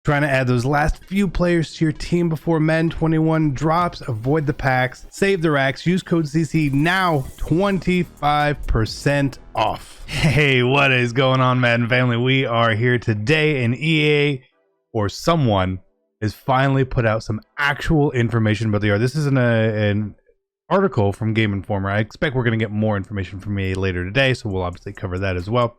Trying to add those last few players to your team before Madden 21 drops. Avoid the packs, save the racks, use code CC now, 25% off. Hey, what is going on, Madden family? We are here today, and EA or someone has finally put out some actual information about the yard. This is an article from Game Informer. I expect we're going to get more information from EA later today, so we'll obviously cover that as well.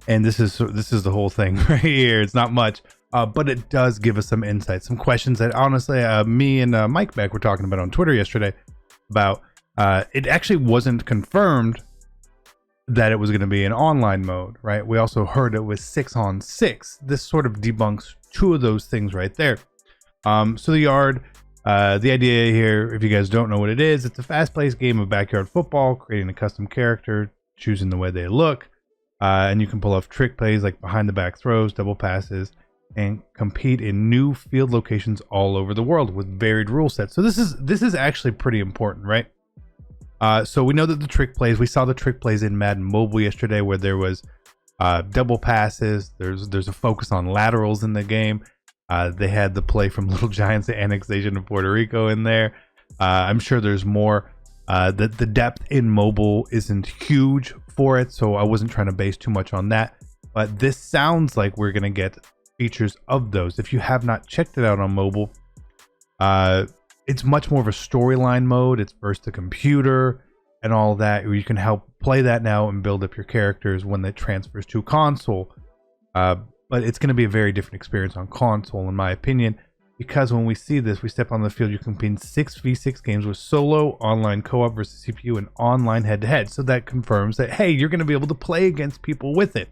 And this is the whole thing right here. It's not much, but it does give us some insight, some questions that honestly, me and Mike Beck were talking about on Twitter yesterday about. It actually wasn't confirmed that it was going to be an online mode, right? We also heard it was 6-on-6. This sort of debunks two of those things right there. So the yard, the idea here, if you guys don't know what it is, it's a fast-paced game of backyard football, creating a custom character, choosing the way they look. And you can pull off trick plays like behind the back throws, double passes, and compete in new field locations all over the world with varied rule sets. So this is actually pretty important, right? So we know that the trick plays, we saw the trick plays in Madden Mobile yesterday, where there was double passes. There's a focus on laterals in the game. They had the play from Little Giants, the annexation of Puerto Rico in there. I'm sure there's more. The depth in mobile isn't huge for it, so I wasn't trying to base too much on that, but this sounds like we're going to get features of those. If you have not checked it out on mobile, it's much more of a storyline mode. It's first to computer and all that, where you can help play that now and build up your characters when it transfers to console. But it's going to be a very different experience on console, in my opinion, because when we see this, we step on the field, you can compete in 6v6 games with solo, online co-op versus CPU, and online head-to-head. So that confirms that, hey, you're going to be able to play against people with it.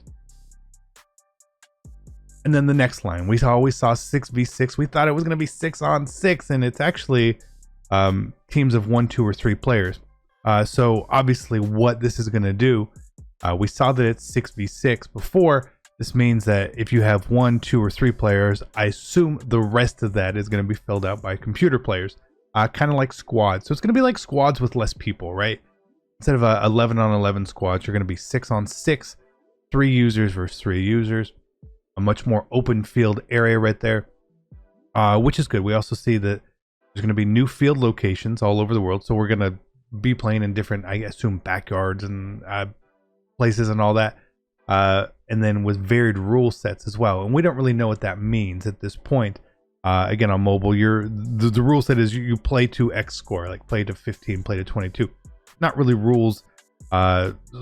And then the next line, we always saw 6v6. We thought it was going to be 6-on-6, and it's actually teams of 1, 2, or 3 players. So obviously what this is going to do, we saw that it's 6v6 before. This means that if you have 1, 2, or 3 players, I assume the rest of that is going to be filled out by computer players, kind of like squads. So it's going to be like squads with less people, right? Instead of 11-on-11 squads, you're going to be 6-on-6, 3 users versus 3 users, a much more open field area right there, which is good. We also see that there's going to be new field locations all over the world. So we're going to be playing in different, I assume, backyards and places and all that. And then with varied rule sets as well. And we don't really know what that means at this point. Again, on mobile, the rule set is you play to X score, like play to 15, play to 22. Not really rules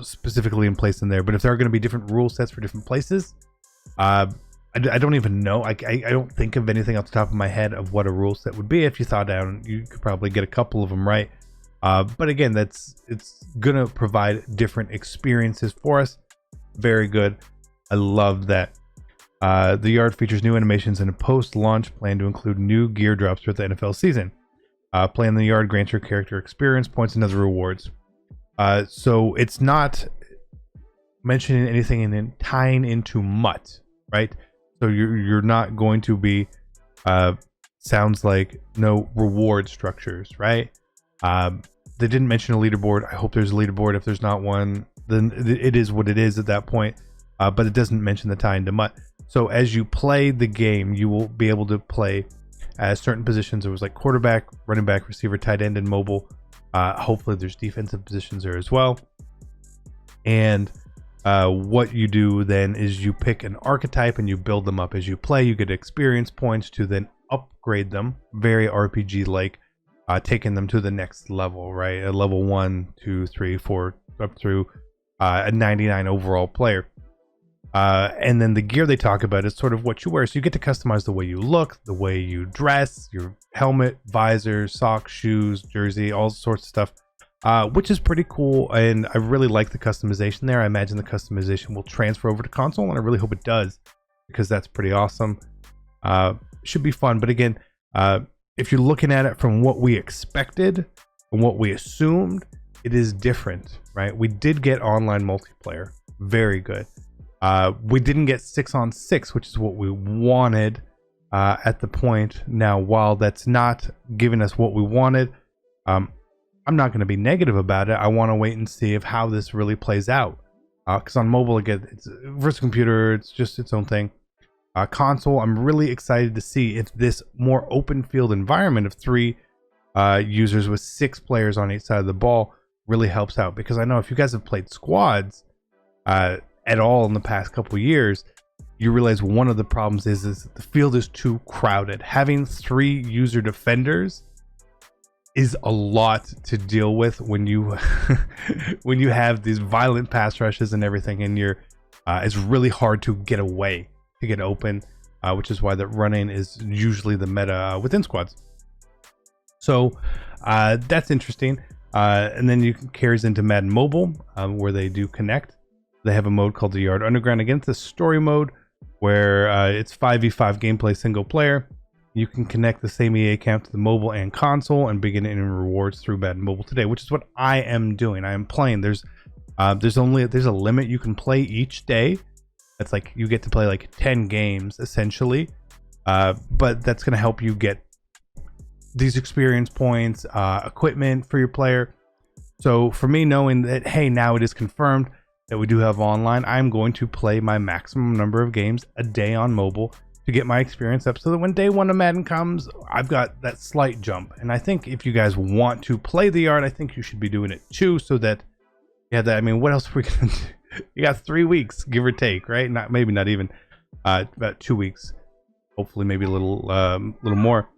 specifically in place in there, but if there are going to be different rule sets for different places, I don't even know. I don't think of anything off the top of my head of what a rule set would be. If you thought down, you could probably get a couple of them right. But again, it's going to provide different experiences for us. Very good. I love that. The yard features new animations and a post-launch plan to include new gear drops throughout the NFL season. Playing the yard grants your character experience points and other rewards. So it's not mentioning anything and then tying into MUT, right? So you're not going to be sounds like no reward structures, right? They didn't mention a leaderboard. I hope there's a leaderboard. If there's not one, then it is what it is at that point. But it doesn't mention the tie into MUT. So as you play the game, you will be able to play as certain positions. It was like quarterback, running back, receiver, tight end, and mobile. Hopefully there's defensive positions there as well. And what you do then is you pick an archetype and you build them up as you play. You get experience points to then upgrade them, very RPG-like, taking them to the next level, right? A level 1, 2, 3, 4, up through a 99 overall player. And then the gear they talk about is sort of what you wear. So you get to customize the way you look, the way you dress, your helmet, visor, socks, shoes, jersey, all sorts of stuff, which is pretty cool. And I really like the customization there. I imagine the customization will transfer over to console, and I really hope it does, because that's pretty awesome. Should be fun. But again, if you're looking at it from what we expected and what we assumed, it is different, right? We did get online multiplayer. Very good. We didn't get 6-on-6, which is what we wanted at the point. Now, while that's not giving us what we wanted, I'm not going to be negative about it. I want to wait and see how this really plays out. Because on mobile, again, it's versus computer, it's just its own thing. Console, I'm really excited to see if this more open field environment of 3 users with 6 players on each side of the ball really helps out, because I know if you guys have played squads at all in the past couple years, you realize one of the problems is the field is too crowded. Having 3 user defenders is a lot to deal with when you when you have these violent pass rushes and everything, and it's really hard to get away, to get open, which is why that running is usually the meta within squads. So that's interesting. And then you carries into Madden Mobile, where they do connect. They have a mode called the Yard Underground. Again, it's a story mode where it's 5v5 gameplay single player. You can connect the same EA account to the mobile and console and begin earning rewards through Madden Mobile today, which is what I am doing. I am playing. There's a limit you can play each day. That's like you get to play like 10 games essentially, but that's going to help you get these experience points, equipment for your player. So for me, knowing that, hey, now it is confirmed that we do have online, I'm going to play my maximum number of games a day on mobile to get my experience up, so that when day 1 of Madden comes, I've got that slight jump. And I think if you guys want to play the Yard, I think you should be doing it too, so that you have that. I mean, what else are we gonna do? You got 3 weeks, give or take, right? Maybe not even about 2 weeks, hopefully maybe a little more,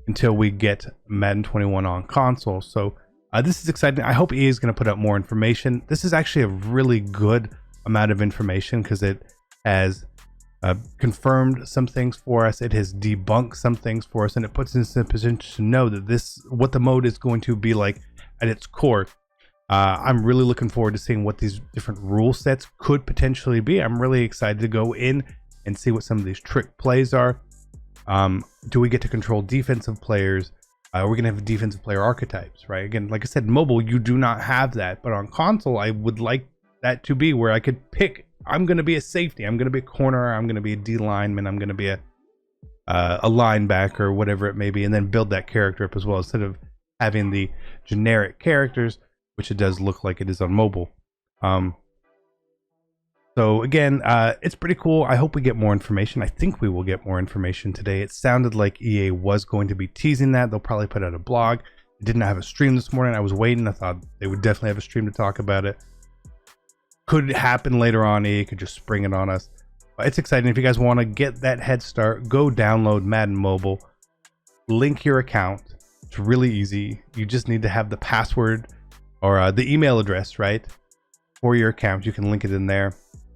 until we get Madden 21 on console. So this is exciting. I hope EA is going to put out more information. This is actually a really good amount of information, because it has confirmed some things for us, it has debunked some things for us, and it puts us in a position to know that what the mode is going to be like at its core. I'm really looking forward to seeing what these different rule sets could potentially be. I'm really excited to go in and see what some of these trick plays are. Do we get to control defensive players? We're going to have defensive player archetypes, right? Again, like I said, mobile, you do not have that, but on console, I would like that to be where I could pick, I'm going to be a safety, I'm going to be a corner, I'm going to be a D lineman, I'm going to be a linebacker, whatever it may be, and then build that character up as well, instead of having the generic characters, which it does look like it is on mobile. So again, it's pretty cool. I hope we get more information. I think we will get more information today. It sounded like EA was going to be teasing that. They'll probably put out a blog. It did not have a stream this morning. I was waiting. I thought they would definitely have a stream to talk about it. Could it happen later on? EA could just spring it on us. But it's exciting. If you guys want to get that head start, go download Madden Mobile. Link your account. It's really easy. You just need to have the password or the email address, right, for your account. You can link it in there.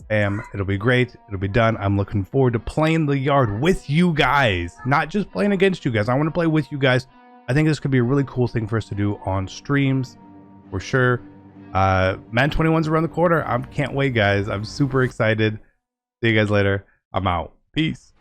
Bam, it'll be great. It'll be done. I'm looking forward to playing the Yard with you guys, not just playing against you guys. I want to play with you guys. I think this could be a really cool thing for us to do on streams for sure. Madden 21's around the corner. I can't wait, guys. I'm super excited. See you guys later. I'm out. Peace.